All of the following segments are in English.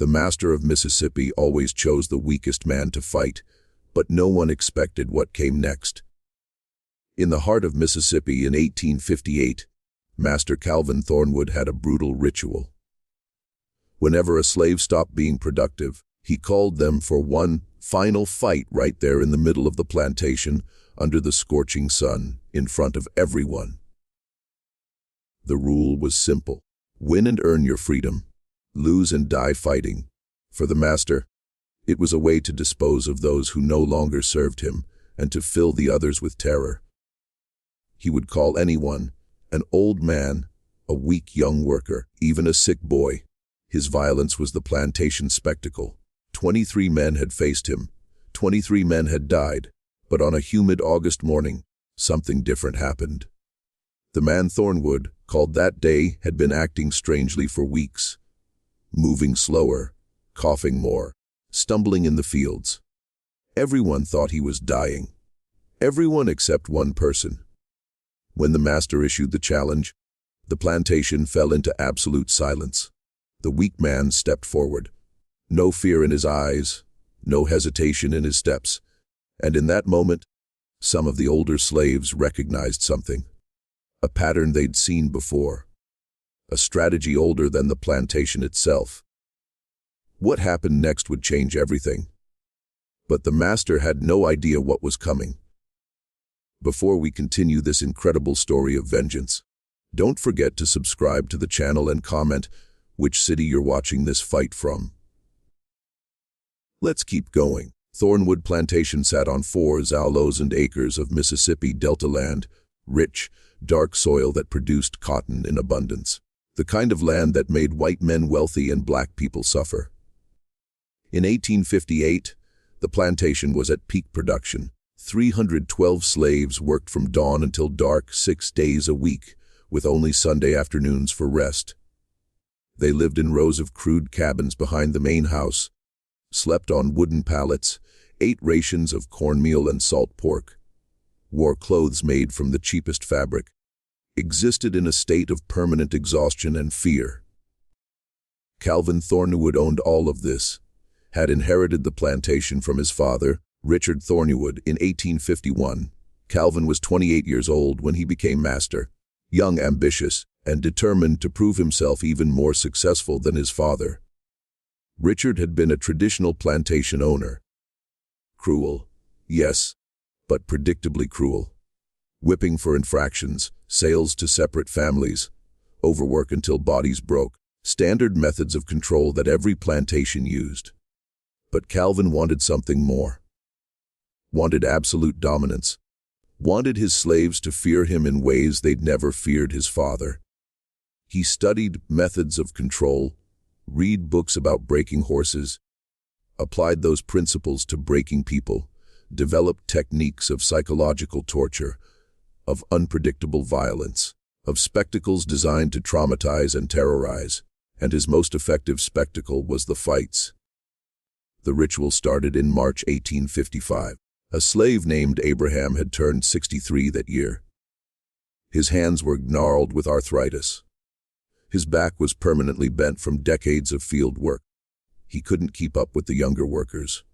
The master of Mississippi always chose the weakest man to fight, but no one expected what came next. In the heart of Mississippi in 1858, Master Calvin Thornwood had a brutal ritual. Whenever a slave stopped being productive, he called them for one final fight right there in the middle of the plantation, under the scorching sun, in front of everyone. The rule was simple: win and earn your freedom, lose and die fighting. For the master, it was a way to dispose of those who no longer served him and to fill the others with terror. He would call anyone, an old man, a weak young worker, even a sick boy. His violence was the plantation spectacle. 23 men had faced him. 23 men had died. But on a humid August morning, something different happened. The man Thornwood, called that day, had been acting strangely for weeks. Moving slower, coughing more, stumbling in the fields. Everyone thought he was dying. Everyone except one person. When the master issued the challenge, the plantation fell into absolute silence. The weak man stepped forward. No fear in his eyes, no hesitation in his steps. And in that moment, some of the older slaves recognized something. A pattern they'd seen before. A strategy older than the plantation itself. What happened next would change everything. But the master had no idea what was coming. Before we continue this incredible story of vengeance, don't forget to subscribe to the channel and comment which city you're watching this fight from. Let's keep going. Thornwood Plantation sat on 4,000 acres of Mississippi Delta land, rich, dark soil that produced cotton in abundance. The kind of land that made white men wealthy and black people suffer. In 1858, the plantation was at peak production. 312 slaves worked from dawn until dark 6 days a week, with only Sunday afternoons for rest. They lived in rows of crude cabins behind the main house, slept on wooden pallets, ate rations of cornmeal and salt pork, wore clothes made from the cheapest fabric, existed in a state of permanent exhaustion and fear. Calvin Thornwood owned all of this, had inherited the plantation from his father, Richard Thornwood, in 1851. Calvin was 28 years old when he became master, young, ambitious, and determined to prove himself even more successful than his father. Richard had been a traditional plantation owner. Cruel, yes, but predictably cruel. Whipping for infractions, sales to separate families, overwork until bodies broke, standard methods of control that every plantation used. But Calvin wanted something more. Wanted absolute dominance. Wanted his slaves to fear him in ways they'd never feared his father. He studied methods of control, read books about breaking horses, applied those principles to breaking people, developed techniques of psychological torture, of unpredictable violence, of spectacles designed to traumatize and terrorize, and his most effective spectacle was the fights. The ritual started in March 1855. A slave named Abraham had turned 63 that year. His hands were gnarled with arthritis. His back was permanently bent from decades of field work. He couldn't keep up with the younger workers.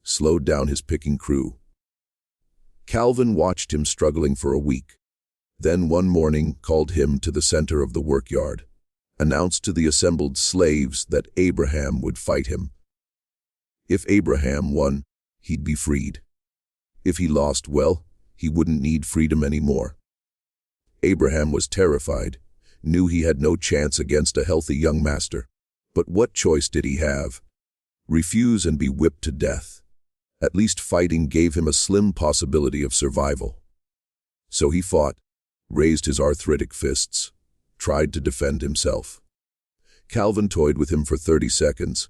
Slowed down his picking crew. Calvin watched him struggling for a week. Then one morning called him to the center of the workyard, announced to the assembled slaves that Abraham would fight him. If Abraham won, he'd be freed. If he lost, well, he wouldn't need freedom anymore. Abraham was terrified, knew he had no chance against a healthy young master. But what choice did he have? Refuse and be whipped to death. At least fighting gave him a slim possibility of survival. So he fought, raised his arthritic fists, tried to defend himself. Calvin toyed with him for 30 seconds,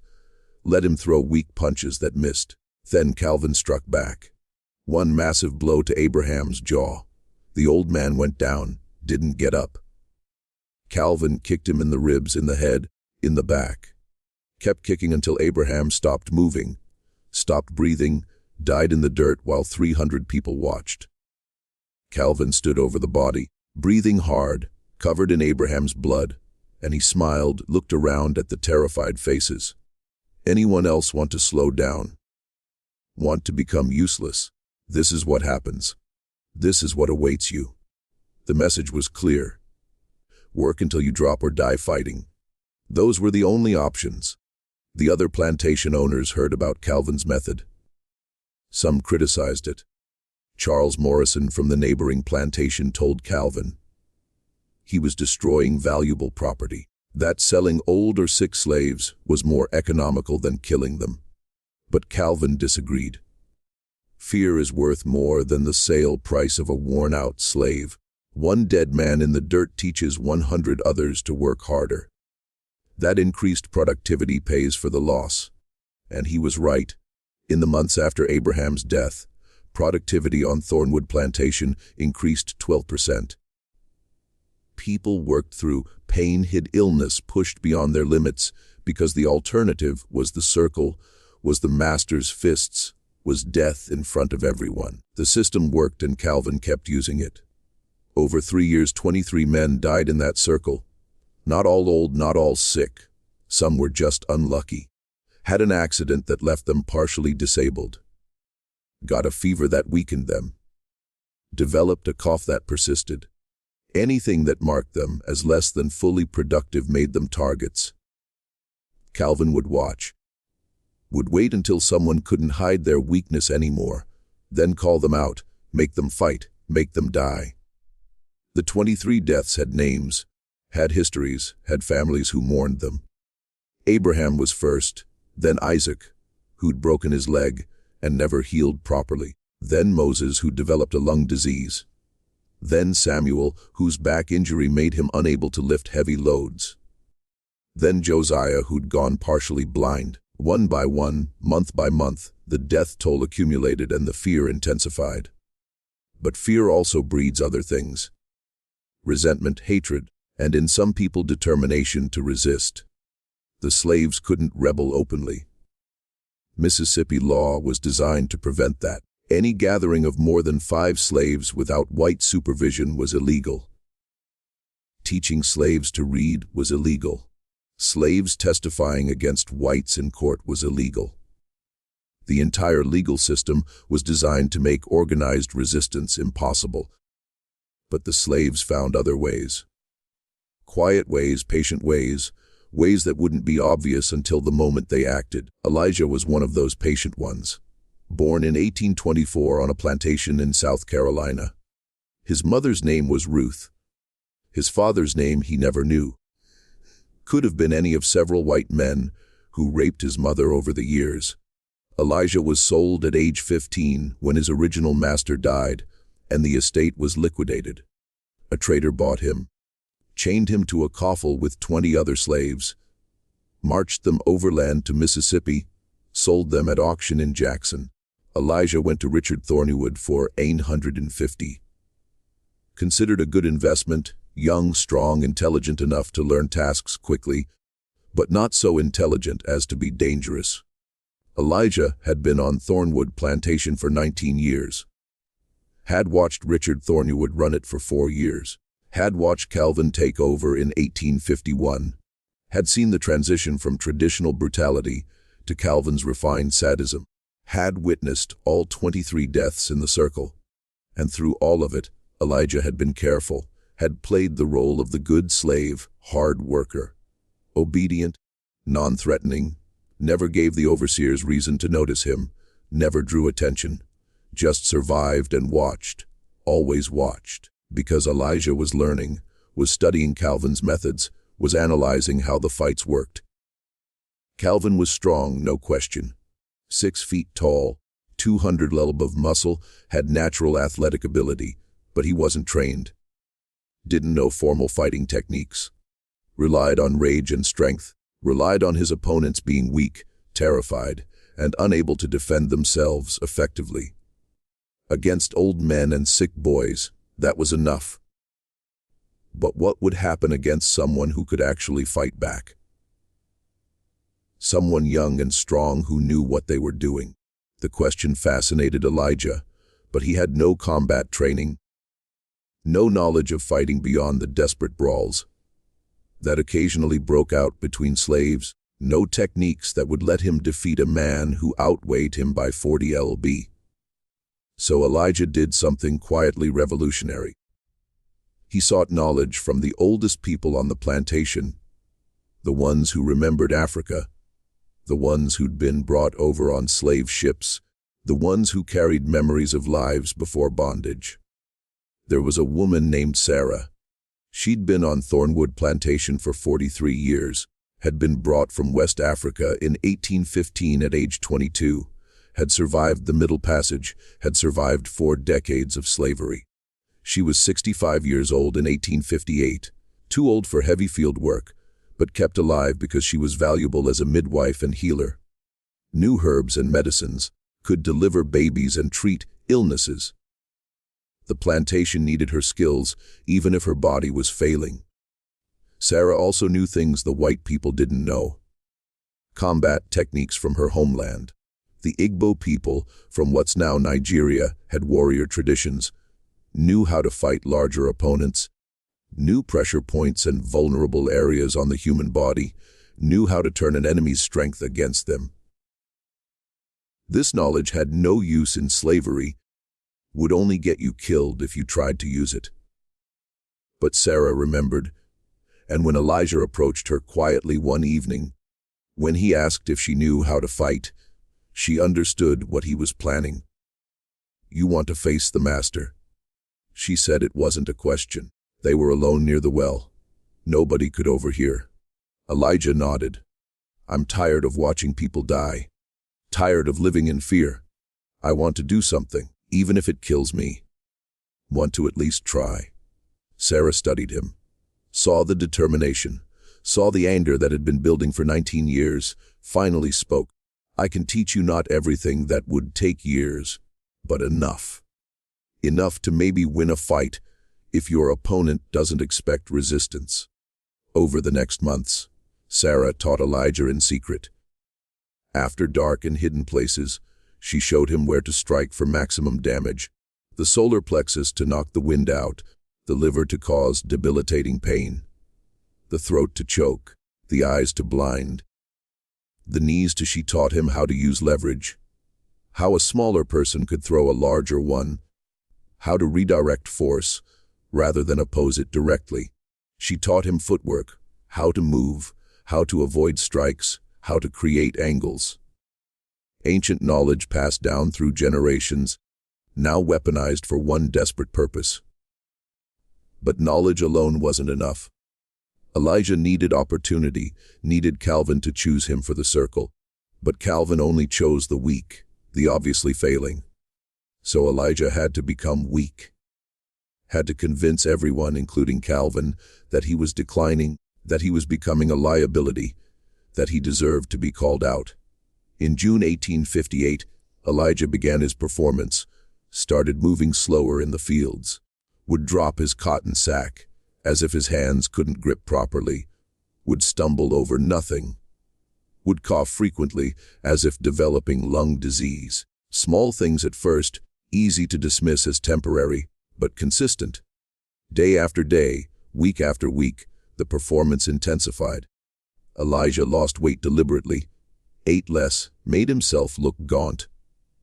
let him throw weak punches that missed. Then Calvin struck back. One massive blow to Abraham's jaw. The old man went down, didn't get up. Calvin kicked him in the ribs, in the head, in the back. Kept kicking until Abraham stopped moving, stopped breathing, died in the dirt while 300 people watched. Calvin stood over the body, breathing hard, covered in Abraham's blood, and he smiled, looked around at the terrified faces. Anyone else want to slow down? Want to become useless? This is what happens. This is what awaits you. The message was clear. Work until you drop or die fighting. Those were the only options. The other plantation owners heard about Calvin's method. Some criticized it. Charles Morrison from the neighboring plantation told Calvin he was destroying valuable property, that selling old or sick slaves was more economical than killing them. But Calvin disagreed. Fear is worth more than the sale price of a worn-out slave. One dead man in the dirt teaches 100 others to work harder. That increased productivity pays for the loss. And he was right. In the months after Abraham's death, productivity on Thornwood Plantation increased 12%. People worked through pain, hid illness, pushed beyond their limits, because the alternative was the circle, was the master's fists, was death in front of everyone. The system worked and Calvin kept using it. Over 3 years, 23 men died in that circle. Not all old, not all sick. Some were just unlucky. Had an accident that left them partially disabled. Got a fever that weakened them. Developed a cough that persisted. Anything that marked them as less than fully productive made them targets. Calvin would watch. Would wait until someone couldn't hide their weakness anymore, then call them out, make them fight, make them die. The 23 deaths had names, had histories, had families who mourned them. Abraham was first, then Isaac, who'd broken his leg and never healed properly, then Moses, who developed a lung disease, then Samuel, whose back injury made him unable to lift heavy loads, then Josiah, who'd gone partially blind. One by one, month by month, the death toll accumulated and the fear intensified. But fear also breeds other things. Resentment, hatred, and in some people determination to resist. The slaves couldn't rebel openly. Mississippi law was designed to prevent that. Any gathering of more than 5 slaves without white supervision was illegal. Teaching slaves to read was illegal. Slaves testifying against whites in court was illegal. The entire legal system was designed to make organized resistance impossible. But the slaves found other ways. Quiet ways, patient ways, ways that wouldn't be obvious until the moment they acted. Elijah was one of those patient ones. Born in 1824 on a plantation in South Carolina. His mother's name was Ruth. His father's name he never knew. Could have been any of several white men who raped his mother over the years. Elijah was sold at age 15 when his original master died, and the estate was liquidated. A trader bought him, chained him to a coffle with 20 other slaves, marched them overland to Mississippi, sold them at auction in Jackson. Elijah went to Richard Thornwood for $850. Considered a good investment, young, strong, intelligent enough to learn tasks quickly, but not so intelligent as to be dangerous. Elijah had been on Thornwood Plantation for 19 years. Had watched Richard Thornwood run it for 4 years. Had watched Calvin take over in 1851. Had seen the transition from traditional brutality to Calvin's refined sadism. Had witnessed all 23 deaths in the circle. And through all of it, Elijah had been careful, had played the role of the good slave, hard worker. Obedient, non-threatening, never gave the overseers reason to notice him, never drew attention, just survived and watched, always watched. Because Elijah was learning, was studying Calvin's methods, was analyzing how the fights worked. Calvin was strong, no question. 6 feet tall, 200 lb of muscle, had natural athletic ability, but he wasn't trained. Didn't know formal fighting techniques. Relied on rage and strength, relied on his opponents being weak, terrified, and unable to defend themselves effectively. Against old men and sick boys, that was enough. But what would happen against someone who could actually fight back? Someone young and strong who knew what they were doing. The question fascinated Elijah, but he had no combat training, no knowledge of fighting beyond the desperate brawls that occasionally broke out between slaves. no techniques that would let him defeat a man who outweighed him by 40 lb. So Elijah did something quietly revolutionary. He sought knowledge from the oldest people on the plantation, the ones who remembered Africa, the ones who'd been brought over on slave ships, the ones who carried memories of lives before bondage. There was a woman named Sarah. She'd been on Thornwood Plantation for 43 years, had been brought from West Africa in 1815 at age 22, had survived the Middle Passage, had survived 4 decades of slavery. She was 65 years old in 1858, too old for heavy field work, but kept alive because she was valuable as a midwife and healer. Knew herbs and medicines, could deliver babies and treat illnesses. The plantation needed her skills, even if her body was failing. Sarah also knew things the white people didn't know. Combat techniques from her homeland. The Igbo people, from what's now Nigeria, had warrior traditions, knew how to fight larger opponents, knew pressure points and vulnerable areas on the human body, knew how to turn an enemy's strength against them. This knowledge had no use in slavery, would only get you killed if you tried to use it. But Sarah remembered, and when Elijah approached her quietly one evening, when he asked if she knew how to fight, she understood what he was planning. "You want to face the master?" She said it wasn't a question. They were alone near the well. Nobody could overhear. Elijah nodded. "I'm tired of watching people die. Tired of living in fear. I want to do something, even if it kills me. Want to at least try." Sarah studied him, saw the determination, saw the anger that had been building for 19 years, finally spoke. "I can teach you not everything that would take years, but enough. Enough to maybe win a fight if your opponent doesn't expect resistance." Over the next months, Sarah taught Elijah in secret. After dark and hidden places, she showed him where to strike for maximum damage, the solar plexus to knock the wind out, the liver to cause debilitating pain, the throat to choke, the eyes to blind, the knees to. She taught him how to use leverage, how a smaller person could throw a larger one, how to redirect force rather than oppose it directly. She taught him footwork, how to move, how to avoid strikes, how to create angles. Ancient knowledge passed down through generations, now weaponized for one desperate purpose. But knowledge alone wasn't enough. Elijah needed opportunity, needed Calvin to choose him for the circle. But Calvin only chose the weak, the obviously failing. So Elijah had to become weak. Had to convince everyone, including Calvin, that he was declining, that he was becoming a liability, that he deserved to be called out. In June 1858, Elijah began his performance, started moving slower in the fields, would drop his cotton sack, as if his hands couldn't grip properly, would stumble over nothing, would cough frequently, as if developing lung disease. Small things at first, easy to dismiss as temporary, but consistent. Day after day, week after week, the performance intensified. Elijah lost weight deliberately, ate less, made himself look gaunt,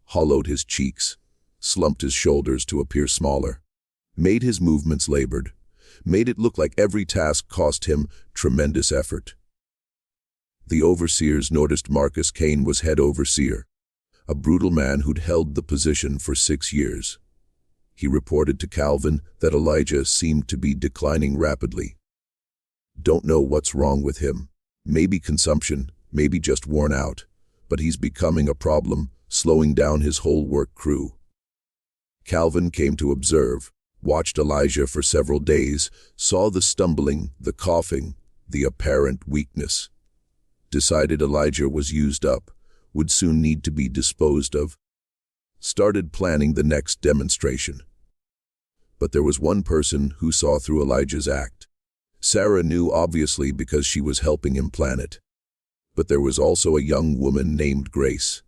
hollowed his cheeks, slumped his shoulders to appear smaller, made his movements labored, made it look like every task cost him tremendous effort. The overseers noticed Marcus Kane was head overseer, a brutal man who'd held the position for 6 years. He reported to Calvin that Elijah seemed to be declining rapidly. "Don't know what's wrong with him. Maybe consumption, maybe just worn out, but he's becoming a problem, slowing down his whole work crew." Calvin came to observe, watched Elijah for several days, saw the stumbling, the coughing, the apparent weakness. Decided Elijah was used up, would soon need to be disposed of. Started planning the next demonstration. But there was one person who saw through Elijah's act. Sarah knew obviously because she was helping him plan it. But there was also a young woman named Grace.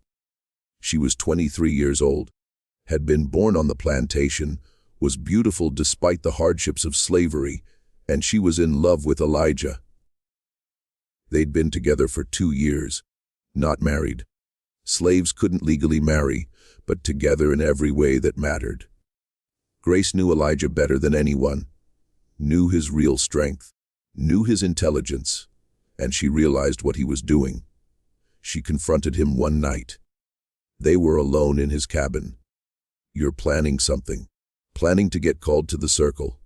She was 23 years old, had been born on the plantation, was beautiful despite the hardships of slavery, and she was in love with Elijah. They'd been together for 2 years, not married. Slaves couldn't legally marry, but together in every way that mattered. Grace knew Elijah better than anyone, knew his real strength, knew his intelligence, and she realized what he was doing. She confronted him one night. They were alone in his cabin. "You're planning something. Planning to get called to the circle.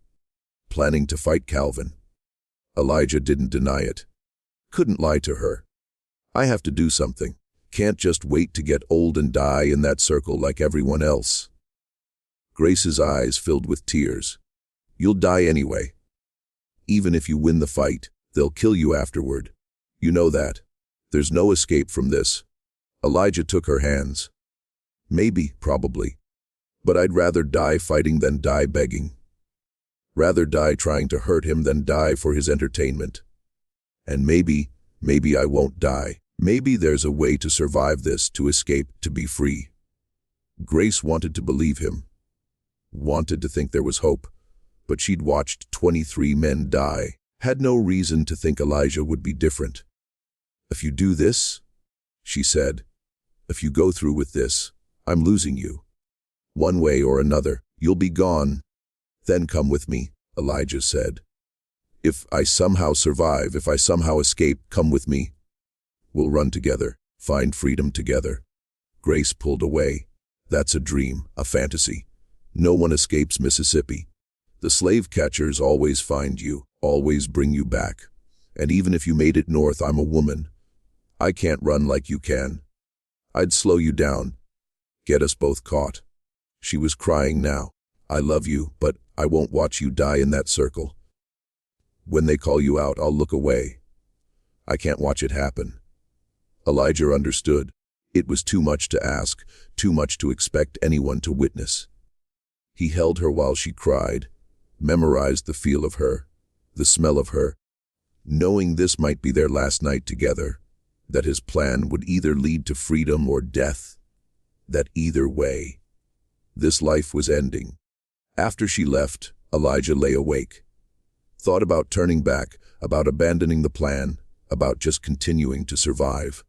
Planning to fight Calvin." Elijah didn't deny it. Couldn't lie to her. "I have to do something. Can't just wait to get old and die in that circle like everyone else." Grace's eyes filled with tears. "You'll die anyway. Even if you win the fight, they'll kill you afterward. You know that. There's no escape from this." Elijah took her hands. "Maybe, probably. But I'd rather die fighting than die begging. Rather die trying to hurt him than die for his entertainment. And maybe I won't die. Maybe there's a way to survive this, to escape, to be free." Grace wanted to believe him, wanted to think there was hope, but she'd watched 23 men die, had no reason to think Elijah would be different. "If you do this," she said, "if you go through with this, I'm losing you. One way or another, you'll be gone. Then come with me," Elijah said. "If I somehow survive, if I somehow escape, come with me. We'll run together, find freedom together." Grace pulled away. "That's a dream, a fantasy. No one escapes Mississippi. The slave catchers always find you, always bring you back. And even if you made it north, I'm a woman. I can't run like you can. I'd slow you down, get us both caught." She was crying now. "I love you, but I won't watch you die in that circle. When they call you out, I'll look away. I can't watch it happen." Elijah understood. It was too much to ask, too much to expect anyone to witness. He held her while she cried, memorized the feel of her, the smell of her, knowing this might be their last night together, that his plan would either lead to freedom or death, that either way, this life was ending. After she left, Elijah lay awake, thought about turning back, about abandoning the plan, about just continuing to survive.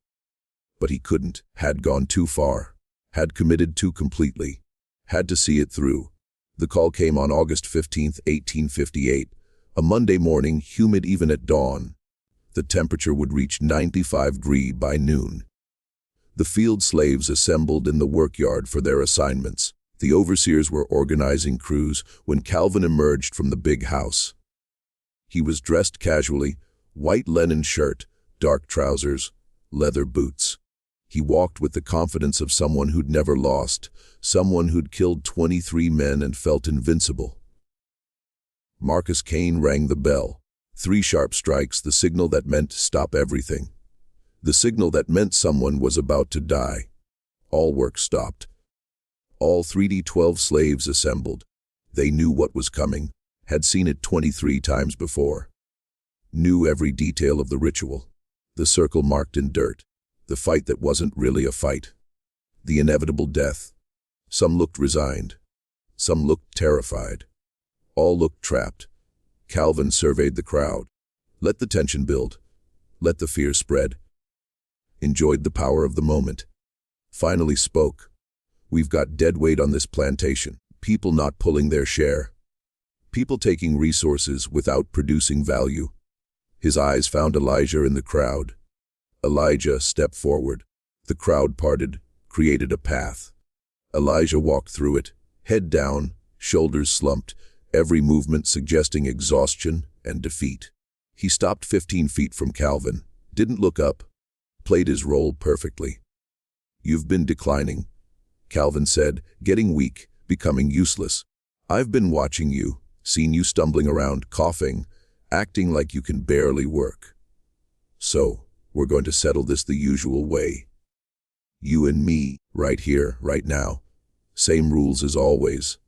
But he couldn't, had gone too far, had committed too completely, had to see it through. The call came on August 15, 1858, a Monday morning, humid even at dawn. The temperature would reach 95 degrees by noon. The field slaves assembled in the workyard for their assignments. The overseers were organizing crews when Calvin emerged from the big house. He was dressed casually, white linen shirt, dark trousers, leather boots. He walked with the confidence of someone who'd never lost, someone who'd killed 23 men and felt invincible. Marcus Kane rang the bell. 3 sharp strikes, the signal that meant stop everything. The signal that meant someone was about to die. All work stopped. All 3D12 slaves assembled. They knew what was coming, had seen it 23 times before. Knew every detail of the ritual. The circle marked in dirt. The fight that wasn't really a fight. The inevitable death. Some looked resigned. Some looked terrified. All looked trapped. Calvin surveyed the crowd. Let the tension build. Let the fear spread. Enjoyed the power of the moment. Finally spoke. "We've got dead weight on this plantation. People not pulling their share. People taking resources without producing value." His eyes found Elijah in the crowd. Elijah stepped forward. The crowd parted, created a path. Elijah walked through it, head down, shoulders slumped, every movement suggesting exhaustion and defeat. He stopped 15 feet from Calvin, didn't look up, played his role perfectly. "You've been declining," Calvin said, "getting weak, becoming useless. I've been watching you, seen you stumbling around, coughing, acting like you can barely work. So, we're going to settle this the usual way. You and me, right here, right now. Same rules as always.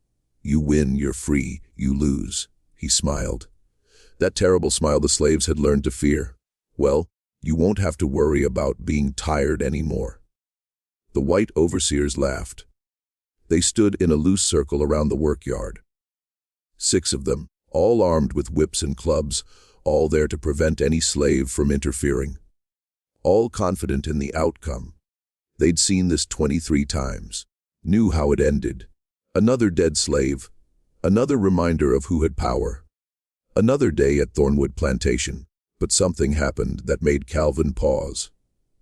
You win, you're free. You lose." He smiled. That terrible smile the slaves had learned to fear. "Well, you won't have to worry about being tired anymore." The white overseers laughed. They stood in a loose circle around the workyard. 6 of them, all armed with whips and clubs, all there to prevent any slave from interfering. All confident in the outcome. They'd seen this 23 times, knew how it ended. Another dead slave, another reminder of who had power. Another day at Thornwood Plantation, but something happened that made Calvin pause.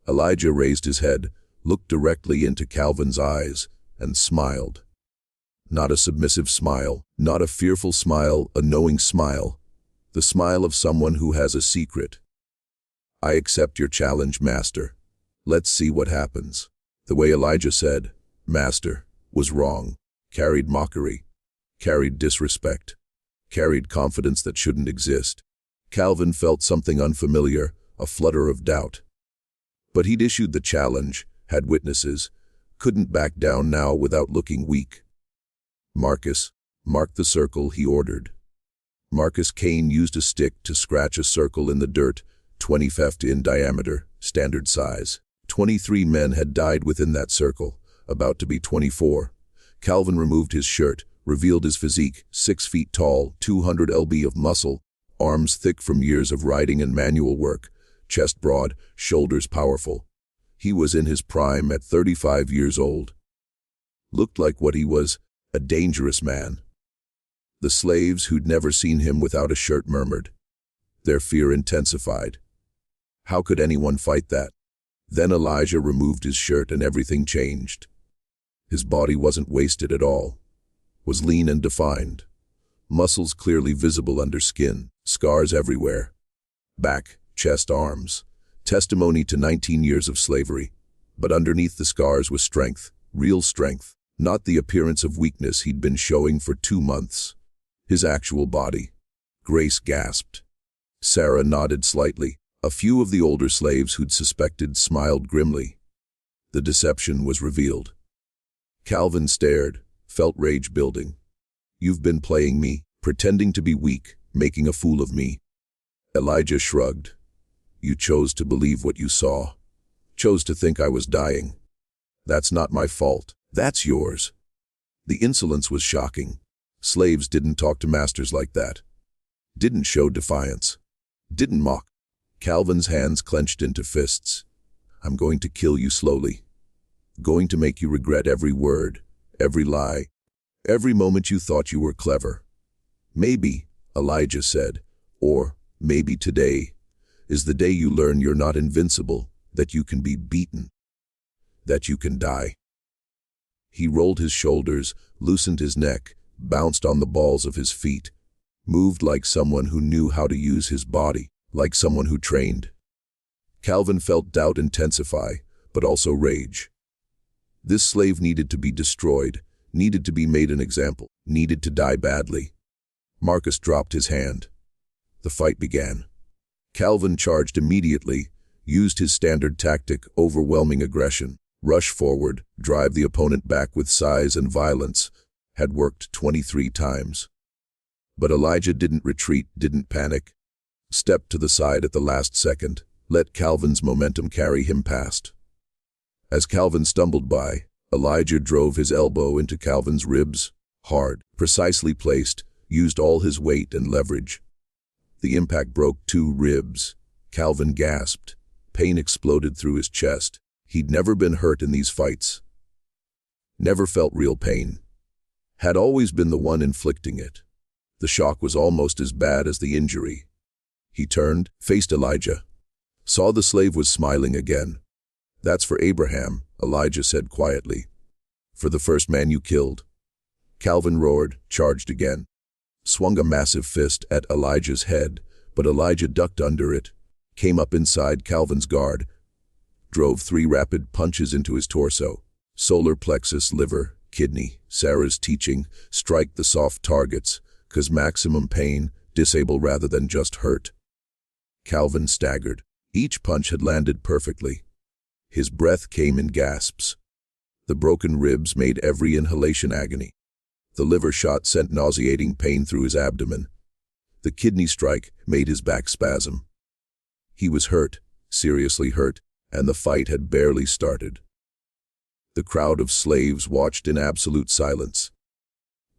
Elijah raised his head, looked directly into Calvin's eyes, and smiled. Not a submissive smile, not a fearful smile, a knowing smile. The smile of someone who has a secret. "I accept your challenge, Master. Let's see what happens." The way Elijah said, "Master," was wrong, carried mockery, carried disrespect, carried confidence that shouldn't exist. Calvin felt something unfamiliar, a flutter of doubt. But he'd issued the challenge, had witnesses, couldn't back down now without looking weak. "Marcus, mark the circle," he ordered. Marcus Kane used a stick to scratch a circle in the dirt, 20 feet in diameter, standard size. 23 men had died within that circle, about to be 24. Calvin removed his shirt, revealed his physique, 6 feet tall, 200 lb of muscle, arms thick from years of riding and manual work, chest broad, shoulders powerful. He was in his prime at 35 years old. Looked like what he was, a dangerous man. The slaves who'd never seen him without a shirt murmured. Their fear intensified. How could anyone fight that? Then Elijah removed his shirt and everything changed. His body wasn't wasted at all, was lean and defined. Muscles clearly visible under skin, scars everywhere. Back, chest, arms. Testimony to 19 years of slavery. But underneath the scars was strength, real strength, not the appearance of weakness he'd been showing for 2 months. His actual body. Grace gasped. Sarah nodded slightly. A few of the older slaves who'd suspected smiled grimly. The deception was revealed. Calvin stared, felt rage building. "You've been playing me, pretending to be weak, making a fool of me." Elijah shrugged. "You chose to believe what you saw. Chose to think I was dying. That's not my fault. That's yours." The insolence was shocking. Slaves didn't talk to masters like that. Didn't show defiance. Didn't mock. Calvin's hands clenched into fists. "I'm going to kill you slowly. Going to make you regret every word, every lie, every moment you thought you were clever." "Maybe," Elijah said, "or maybe today is the day you learn you're not invincible, that you can be beaten, that you can die." He rolled his shoulders, loosened his neck, bounced on the balls of his feet, moved like someone who knew how to use his body, like someone who trained. Calvin felt doubt intensify, but also rage. This slave needed to be destroyed, needed to be made an example, needed to die badly. Marcus dropped his hand. The fight began. Calvin charged immediately, used his standard tactic, overwhelming aggression, rush forward, drive the opponent back with size and violence, had worked 23 times. But Elijah didn't retreat, didn't panic. Stepped to the side at the last second, let Calvin's momentum carry him past. As Calvin stumbled by, Elijah drove his elbow into Calvin's ribs, hard, precisely placed, used all his weight and leverage. The impact broke 2 ribs. Calvin gasped. Pain exploded through his chest. He'd never been hurt in these fights. Never felt real pain. Had always been the one inflicting it. The shock was almost as bad as the injury. He turned, faced Elijah. Saw the slave was smiling again. "That's for Abraham," Elijah said quietly. "For the first man you killed." Calvin roared, charged again. Swung a massive fist at Elijah's head, but Elijah ducked under it, came up inside Calvin's guard, drove 3 rapid punches into his torso. Solar plexus, liver, kidney, Sarah's teaching, strike the soft targets, 'cause maximum pain, disable rather than just hurt. Calvin staggered. Each punch had landed perfectly. His breath came in gasps. The broken ribs made every inhalation agony. The liver shot sent nauseating pain through his abdomen. The kidney strike made his back spasm. He was hurt, seriously hurt, and the fight had barely started. The crowd of slaves watched in absolute silence.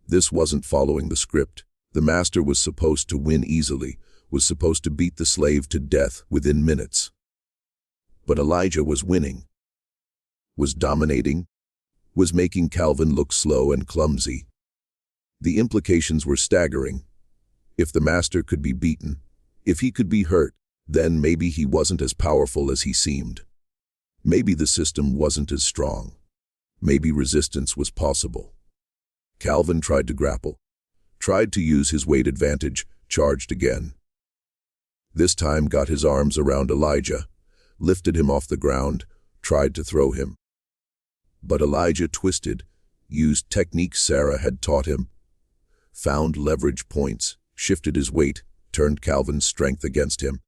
This wasn't following the script. The master was supposed to win easily, was supposed to beat the slave to death within minutes. But Elijah was winning, was dominating, was making Calvin look slow and clumsy. The implications were staggering. If the master could be beaten, if he could be hurt, then maybe he wasn't as powerful as he seemed. Maybe the system wasn't as strong. Maybe resistance was possible. Calvin tried to grapple, tried to use his weight advantage, charged again. This time got his arms around Elijah, lifted him off the ground, tried to throw him. But Elijah twisted, used techniques Sarah had taught him, found leverage points, shifted his weight, turned Calvin's strength against him.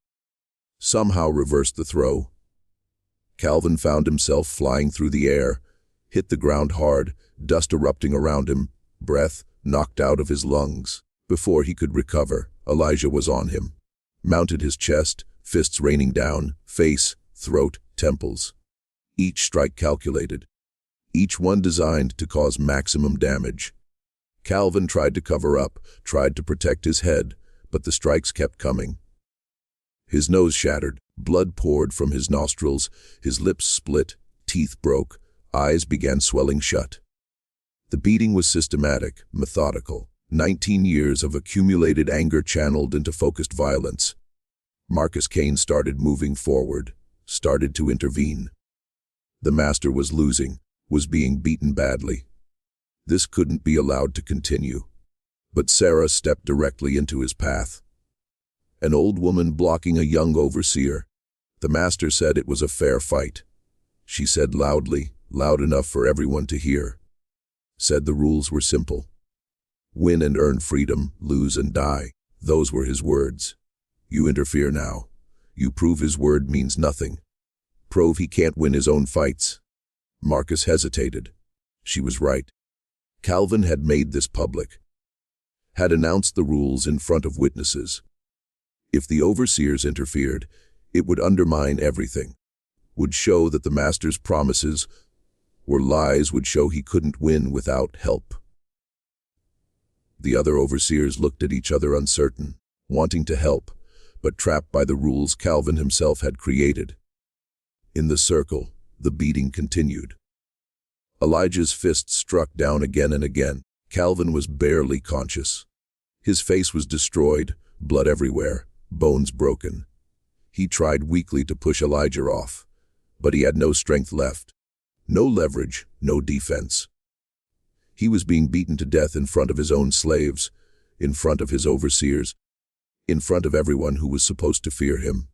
Somehow reversed the throw. Calvin found himself flying through the air, hit the ground hard, dust erupting around him, breath knocked out of his lungs. Before he could recover, Elijah was on him. Mounted his chest, fists raining down, face, throat, temples. Each strike calculated. Each one designed to cause maximum damage. Calvin tried to cover up, tried to protect his head, but the strikes kept coming. His nose shattered, blood poured from his nostrils, his lips split, teeth broke, eyes began swelling shut. The beating was systematic, methodical. 19 years of accumulated anger channeled into focused violence. Marcus Cain started moving forward, started to intervene. The master was losing, was being beaten badly. This couldn't be allowed to continue. But Sarah stepped directly into his path. An old woman blocking a young overseer. The master said it was a fair fight. She said loudly, loud enough for everyone to hear. Said the rules were simple. Win and earn freedom, lose and die. Those were his words. You interfere now. You prove his word means nothing. Prove he can't win his own fights. Marcus hesitated. She was right. Calvin had made this public. Had announced the rules in front of witnesses. If the overseers interfered, it would undermine everything. Would show that the master's promises were lies, would show he couldn't win without help. The other overseers looked at each other uncertain, wanting to help, but trapped by the rules Calvin himself had created. In the circle, the beating continued. Elijah's fists struck down again and again. Calvin was barely conscious. His face was destroyed, blood everywhere, bones broken. He tried weakly to push Elijah off, but he had no strength left. No leverage, no defense. He was being beaten to death in front of his own slaves, in front of his overseers, in front of everyone who was supposed to fear him.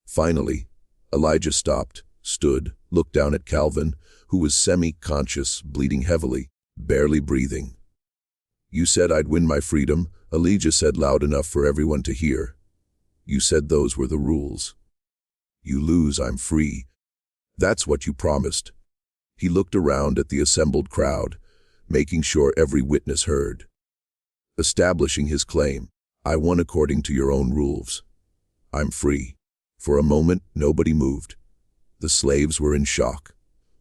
Finally, Elijah stopped, stood, looked down at Calvin, who was semi-conscious, bleeding heavily, barely breathing. You said I'd win my freedom, Elijah said loud enough for everyone to hear. You said those were the rules. You lose, I'm free. That's what you promised. He looked around at the assembled crowd, making sure every witness heard. Establishing his claim, I won according to your own rules. I'm free. For a moment, nobody moved. The slaves were in shock.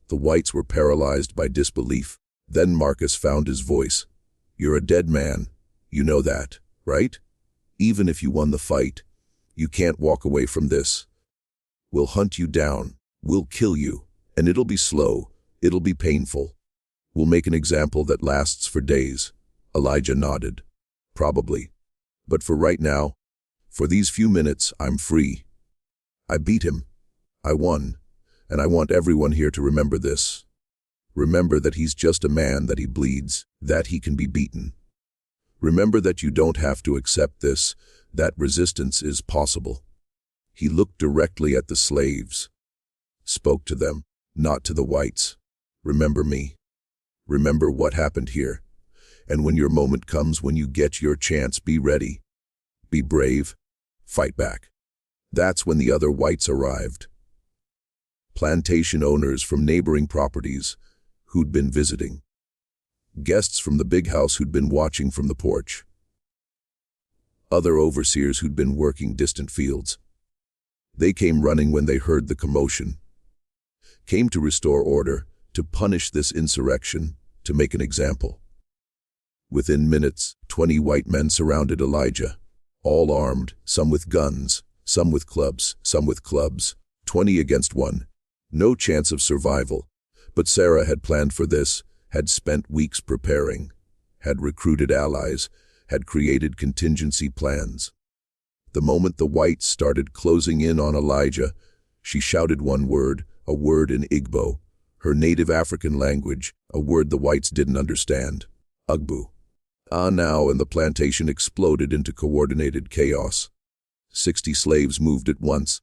The whites were paralyzed by disbelief. Then Marcus found his voice. You're a dead man. You know that, right? Even if you won the fight, you can't walk away from this. We'll hunt you down. We'll kill you. And it'll be slow. It'll be painful. We'll make an example that lasts for days. Elijah nodded. Probably. But for right now, for these few minutes, I'm free. I beat him. I won. And I want everyone here to remember this. Remember that he's just a man, that he bleeds, that he can be beaten. Remember that you don't have to accept this, that resistance is possible. He looked directly at the slaves. Spoke to them, not to the whites. Remember me. Remember what happened here. And when your moment comes, when you get your chance, be ready. Be brave. Fight back. That's when the other whites arrived. Plantation owners from neighboring properties who'd been visiting. Guests from the big house who'd been watching from the porch. Other overseers who'd been working distant fields. They came running when they heard the commotion. Came to restore order, to punish this insurrection, to make an example. Within minutes, 20 white men surrounded Elijah. all armed, some with guns, some with clubs, 20 against 1. No chance of survival. But Sarah had planned for this, had spent weeks preparing, had recruited allies, had created contingency plans. The moment the whites started closing in on Elijah, she shouted one word, a word in Igbo, her native African language, a word the whites didn't understand. Ugbu. Now, and the plantation exploded into coordinated chaos. 60 slaves moved at once,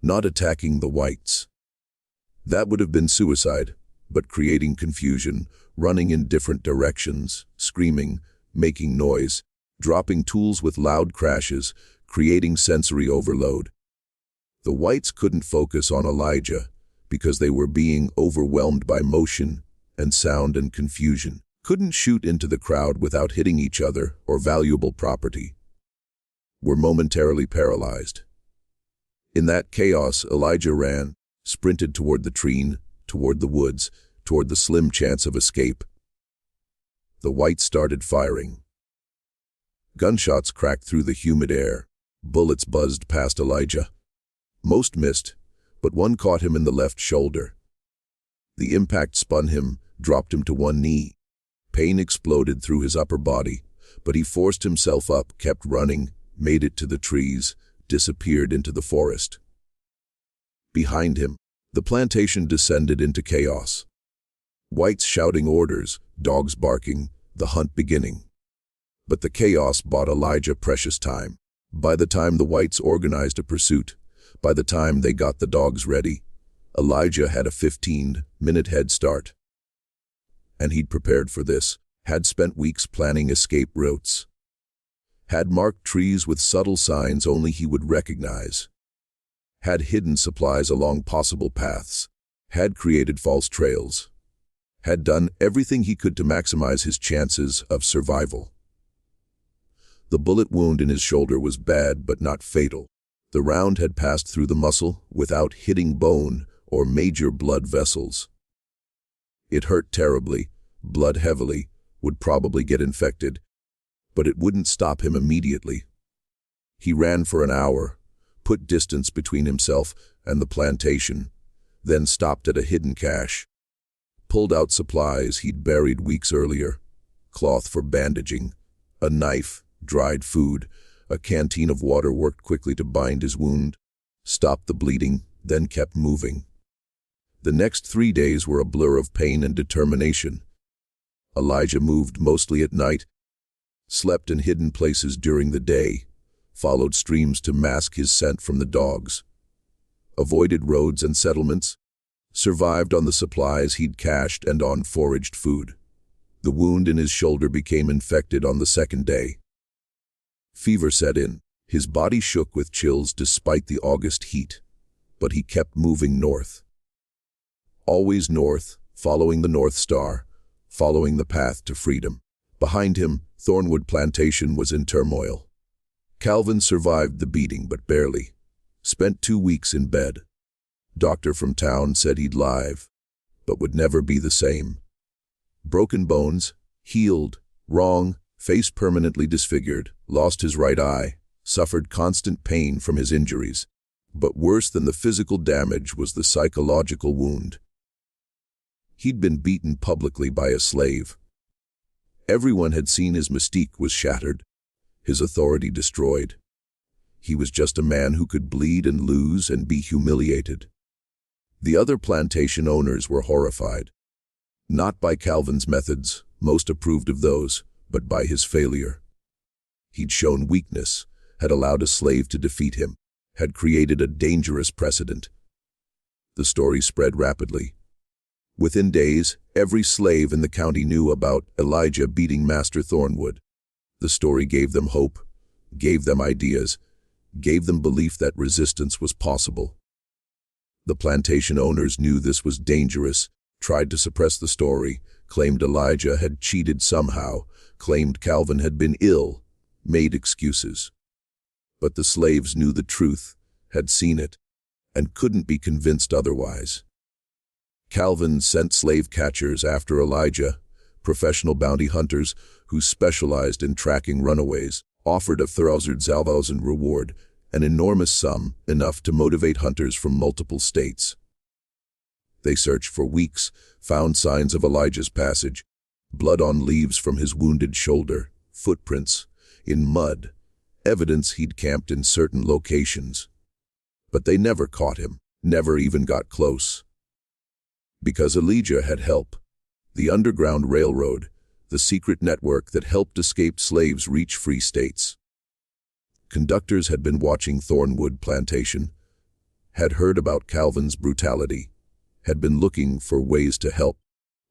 not attacking the whites. That would have been suicide, but creating confusion, running in different directions, screaming, making noise, dropping tools with loud crashes, creating sensory overload. The whites couldn't focus on Elijah because they were being overwhelmed by motion and sound and confusion. Couldn't shoot into the crowd without hitting each other or valuable property. Were momentarily paralyzed. In that chaos, Elijah ran, sprinted toward the tree, toward the woods, toward the slim chance of escape. The whites started firing. Gunshots cracked through the humid air. Bullets buzzed past Elijah. Most missed, but one caught him in the left shoulder. The impact spun him, dropped him to one knee. Pain exploded through his upper body, but he forced himself up, kept running, made it to the trees, disappeared into the forest. Behind him, the plantation descended into chaos. Whites shouting orders, dogs barking, the hunt beginning. But the chaos bought Elijah precious time. By the time the whites organized a pursuit, by the time they got the dogs ready, Elijah had a 15-minute head start. And he'd prepared for this, had spent weeks planning escape routes, had marked trees with subtle signs only he would recognize, had hidden supplies along possible paths, had created false trails, had done everything he could to maximize his chances of survival. The bullet wound in his shoulder was bad but not fatal. The round had passed through the muscle without hitting bone or major blood vessels. It hurt terribly, bled heavily, would probably get infected, but it wouldn't stop him immediately. He ran for an hour, put distance between himself and the plantation, then stopped at a hidden cache, pulled out supplies he'd buried weeks earlier, cloth for bandaging, a knife, dried food, a canteen of water, worked quickly to bind his wound, stopped the bleeding, then kept moving. The next 3 days were a blur of pain and determination. Elijah moved mostly at night, slept in hidden places during the day, followed streams to mask his scent from the dogs, avoided roads and settlements, survived on the supplies he'd cached and on foraged food. The wound in his shoulder became infected on the second day. Fever set in. His body shook with chills despite the August heat, but he kept moving north. Always north, following the North Star, following the path to freedom. Behind him, Thornwood Plantation was in turmoil. Calvin survived the beating, but barely. Spent 2 weeks in bed. Doctor from town said he'd live, but would never be the same. Broken bones, healed, wrong, face permanently disfigured, lost his right eye, suffered constant pain from his injuries. But worse than the physical damage was the psychological wound. He'd been beaten publicly by a slave. Everyone had seen his mystique was shattered, his authority destroyed. He was just a man who could bleed and lose and be humiliated. The other plantation owners were horrified. Not by Calvin's methods, most approved of those, but by his failure. He'd shown weakness, had allowed a slave to defeat him, had created a dangerous precedent. The story spread rapidly. Within days, every slave in the county knew about Elijah beating Master Thornwood. The story gave them hope, gave them ideas, gave them belief that resistance was possible. The plantation owners knew this was dangerous, tried to suppress the story, claimed Elijah had cheated somehow, claimed Calvin had been ill, made excuses. But the slaves knew the truth, had seen it, and couldn't be convinced otherwise. Calvin sent slave catchers after Elijah, professional bounty hunters who specialized in tracking runaways. offered a $1,000 reward, an enormous sum, enough to motivate hunters from multiple states. They searched for weeks, found signs of Elijah's passage, blood on leaves from his wounded shoulder, footprints in mud, evidence he'd camped in certain locations. But they never caught him, never even got close. Because Elijah had help. The Underground Railroad, the secret network that helped escaped slaves reach free states. Conductors had been watching Thornwood Plantation, had heard about Calvin's brutality, had been looking for ways to help.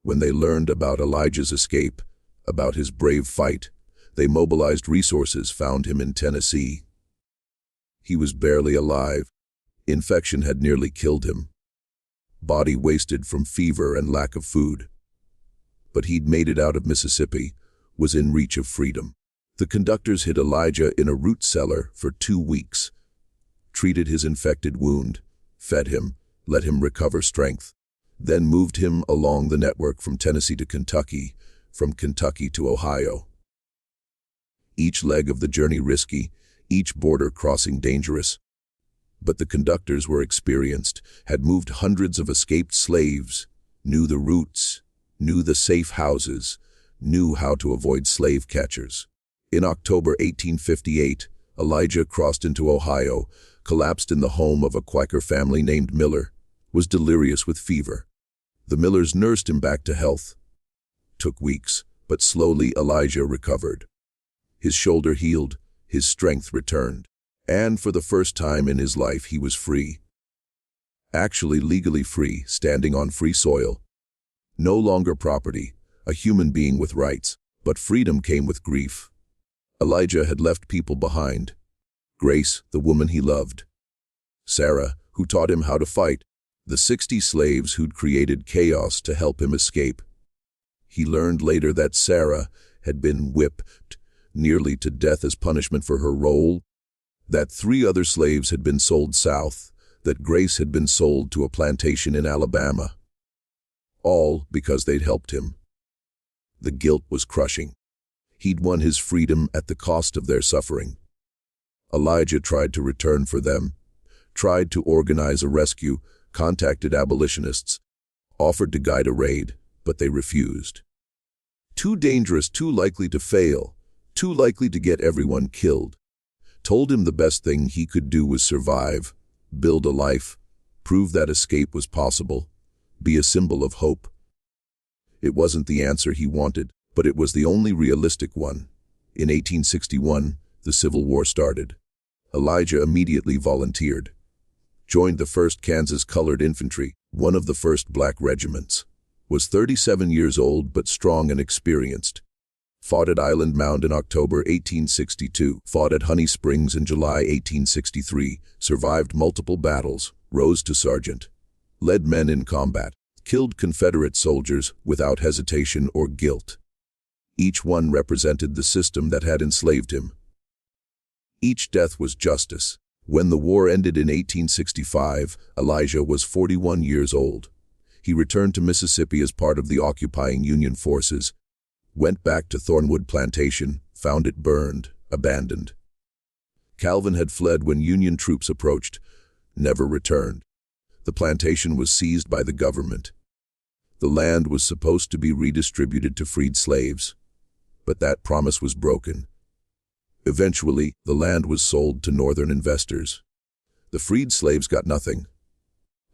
When they learned about Elijah's escape, about his brave fight, they mobilized resources, found him in Tennessee. He was barely alive. Infection had nearly killed him. Body wasted from fever and lack of food. But he'd made it out of Mississippi, was in reach of freedom. The conductors hid Elijah in a root cellar for 2 weeks, treated his infected wound, fed him, let him recover strength, then moved him along the network from Tennessee to Kentucky, from Kentucky to Ohio. Each leg of the journey risky, each border crossing dangerous. But the conductors were experienced, had moved hundreds of escaped slaves, knew the routes, knew the safe houses, knew how to avoid slave catchers. In October 1858, Elijah crossed into Ohio, collapsed in the home of a Quaker family named Miller, was delirious with fever. The Millers nursed him back to health. Took weeks, but slowly Elijah recovered. His shoulder healed, his strength returned, and for the first time in his life he was free. Actually legally free, standing on free soil. No longer property, a human being with rights, but freedom came with grief. Elijah had left people behind. Grace, the woman he loved. Sarah, who taught him how to fight. The 60 slaves who'd created chaos to help him escape. He learned later that Sarah had been whipped nearly to death as punishment for her role, that 3 other slaves had been sold south, that Grace had been sold to a plantation in Alabama. All because they'd helped him. The guilt was crushing. He'd won his freedom at the cost of their suffering. Elijah tried to return for them, tried to organize a rescue, contacted abolitionists, offered to guide a raid, but they refused. Too dangerous, too likely to fail, too likely to get everyone killed. Told him the best thing he could do was survive, build a life, prove that escape was possible, be a symbol of hope. It wasn't the answer he wanted, but it was the only realistic one. In 1861, the Civil War started. Elijah immediately volunteered. Joined the 1st Kansas Colored Infantry, one of the first black regiments. Was 37 years old but strong and experienced. Fought at Island Mound in October 1862, fought at Honey Springs in July 1863, survived multiple battles, rose to sergeant. Led men in combat, killed Confederate soldiers without hesitation or guilt. Each one represented the system that had enslaved him. Each death was justice. When the war ended in 1865, Elijah was 41 years old. He returned to Mississippi as part of the occupying Union forces, went back to Thornwood Plantation, found it burned, abandoned. Calvin had fled when Union troops approached, never returned. The plantation was seized by the government. The land was supposed to be redistributed to freed slaves, but that promise was broken. Eventually, the land was sold to northern investors. The freed slaves got nothing.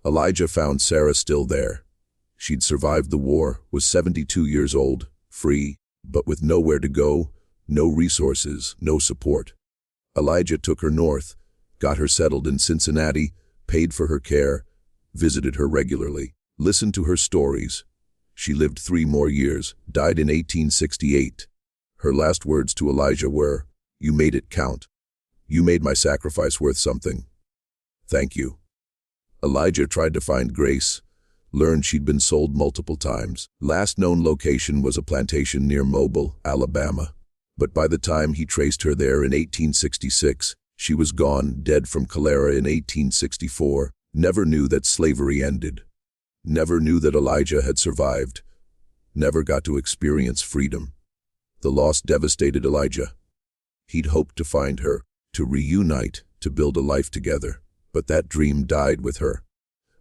Elijah found Sarah still there. She'd survived the war, was 72 years old, free, but with nowhere to go, no resources, no support. Elijah took her north, got her settled in Cincinnati, paid for her care, visited her regularly, listened to her stories. She lived 3 more years, died in 1868. Her last words to Elijah were, "You made it count. You made my sacrifice worth something. Thank you." Elijah tried to find Grace, learned she'd been sold multiple times. Last known location was a plantation near Mobile, Alabama. But by the time he traced her there in 1866, she was gone, dead from cholera in 1864, never knew that slavery ended. Never knew that Elijah had survived. Never got to experience freedom. The loss devastated Elijah. He'd hoped to find her, to reunite, to build a life together. But that dream died with her.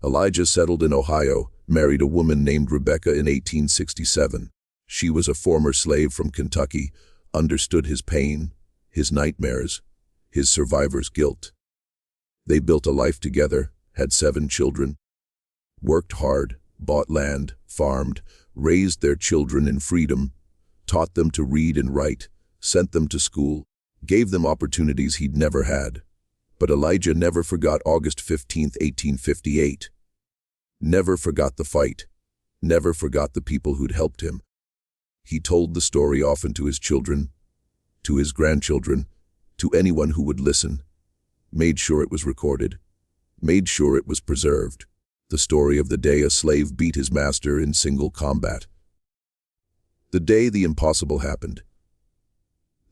Elijah settled in Ohio, married a woman named Rebecca in 1867. She was a former slave from Kentucky, understood his pain, his nightmares, his survivor's guilt. They built a life together, had 7 children, worked hard, bought land, farmed, raised their children in freedom, taught them to read and write, sent them to school, gave them opportunities he'd never had. But Elijah never forgot August 15, 1858. Never forgot the fight. Never forgot the people who'd helped him. He told the story often to his children, to his grandchildren, to anyone who would listen. Made sure it was recorded. Made sure it was preserved. The story of the day a slave beat his master in single combat. The day the impossible happened.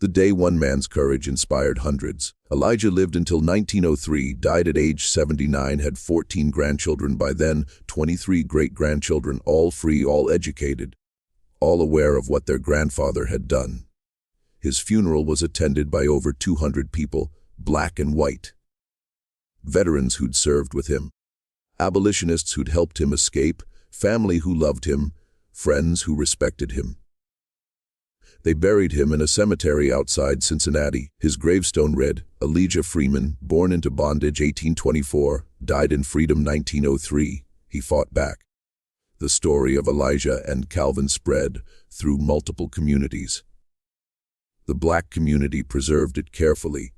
The day one man's courage inspired hundreds. Elijah lived until 1903, died at age 79, had 14 grandchildren by then, 23 great-grandchildren, all free, all educated, all aware of what their grandfather had done. His funeral was attended by over 200 people, black and white. Veterans who'd served with him, abolitionists who'd helped him escape, family who loved him, friends who respected him. They buried him in a cemetery outside Cincinnati. His gravestone read, Elijah Freeman, born into bondage 1824, died in freedom 1903. He fought back. The story of Elijah and Calvin spread through multiple communities. The black community preserved it carefully,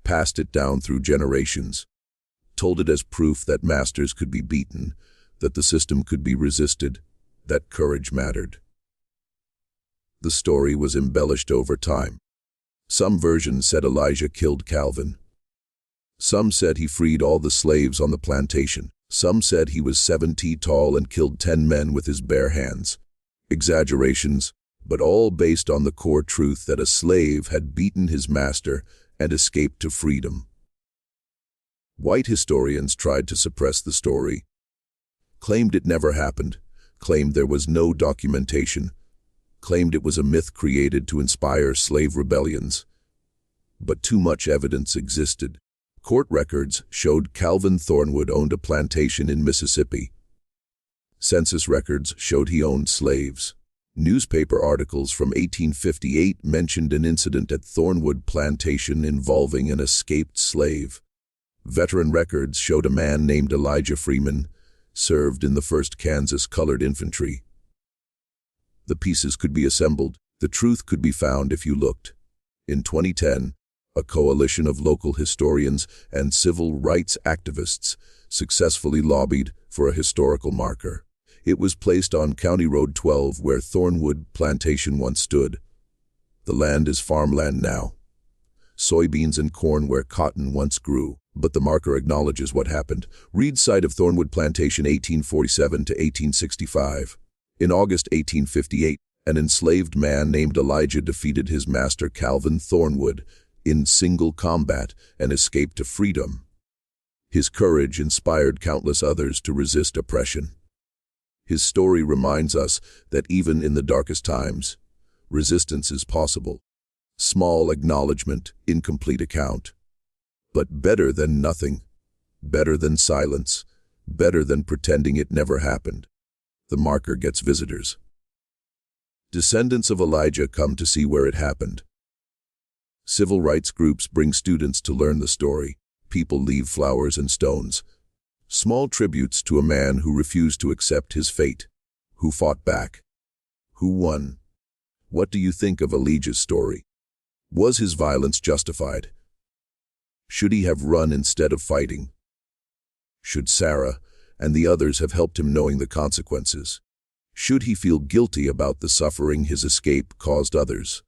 passed it down through generations, told it as proof that masters could be beaten, that the system could be resisted, that courage mattered. The story was embellished over time. Some versions said Elijah killed Calvin. Some said he freed all the slaves on the plantation. Some said he was 7 feet tall and killed 10 men with his bare hands. Exaggerations, but all based on the core truth that a slave had beaten his master and escaped to freedom. White historians tried to suppress the story, claimed it never happened, claimed there was no documentation, claimed it was a myth created to inspire slave rebellions. But too much evidence existed. Court records showed Calvin Thornwood owned a plantation in Mississippi. Census records showed he owned slaves. Newspaper articles from 1858 mentioned an incident at Thornwood Plantation involving an escaped slave. Veteran records showed a man named Elijah Freeman served in the 1st Kansas Colored Infantry. The pieces could be assembled. The truth could be found if you looked. In 2010, a coalition of local historians and civil rights activists successfully lobbied for a historical marker. It was placed on County Road 12 where Thornwood Plantation once stood. The land is farmland now. Soybeans and corn where cotton once grew. But the marker acknowledges what happened. Read site of Thornwood Plantation 1847 to 1865. In August 1858, an enslaved man named Elijah defeated his master Calvin Thornwood in single combat and escaped to freedom. His courage inspired countless others to resist oppression. His story reminds us that even in the darkest times, resistance is possible. Small acknowledgement, incomplete account. But better than nothing, better than silence, better than pretending it never happened. The marker gets visitors. Descendants of Elijah come to see where it happened. Civil rights groups bring students to learn the story. People leave flowers and stones. Small tributes to a man who refused to accept his fate, who fought back, who won. What do you think of Elijah's story? Was his violence justified? Should he have run instead of fighting? Should Sarah and the others have helped him knowing the consequences? Should he feel guilty about the suffering his escape caused others?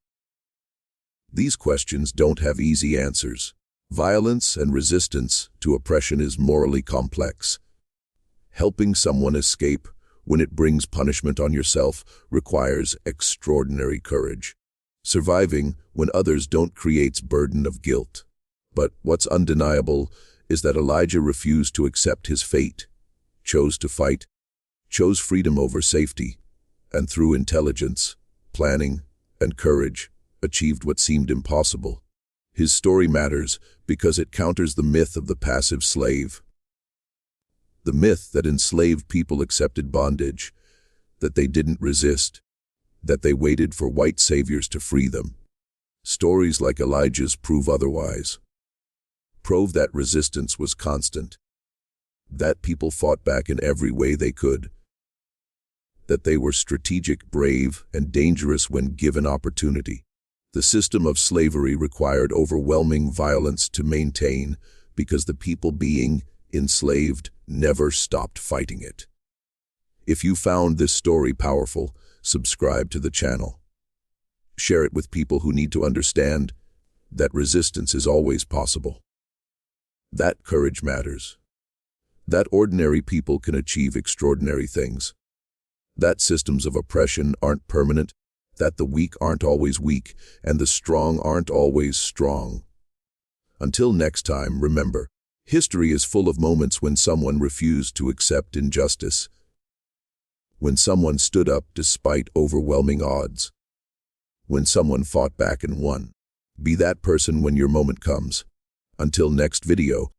These questions don't have easy answers. Violence and resistance to oppression is morally complex. Helping someone escape when it brings punishment on yourself requires extraordinary courage. Surviving when others don't creates burden of guilt. But what's undeniable is that Elijah refused to accept his fate, chose to fight, chose freedom over safety, and through intelligence, planning, and courage, achieved what seemed impossible. His story matters because it counters the myth of the passive slave. The myth that enslaved people accepted bondage, that they didn't resist, that they waited for white saviors to free them. Stories like Elijah's prove otherwise. Prove that resistance was constant, that people fought back in every way they could, that they were strategic, brave, and dangerous when given opportunity. The system of slavery required overwhelming violence to maintain because the people being enslaved never stopped fighting it. If you found this story powerful, subscribe to the channel. Share it with people who need to understand that resistance is always possible. That courage matters. That ordinary people can achieve extraordinary things. That systems of oppression aren't permanent, that the weak aren't always weak, and the strong aren't always strong. Until next time, remember, history is full of moments when someone refused to accept injustice, when someone stood up despite overwhelming odds, when someone fought back and won. Be that person when your moment comes. Until next video,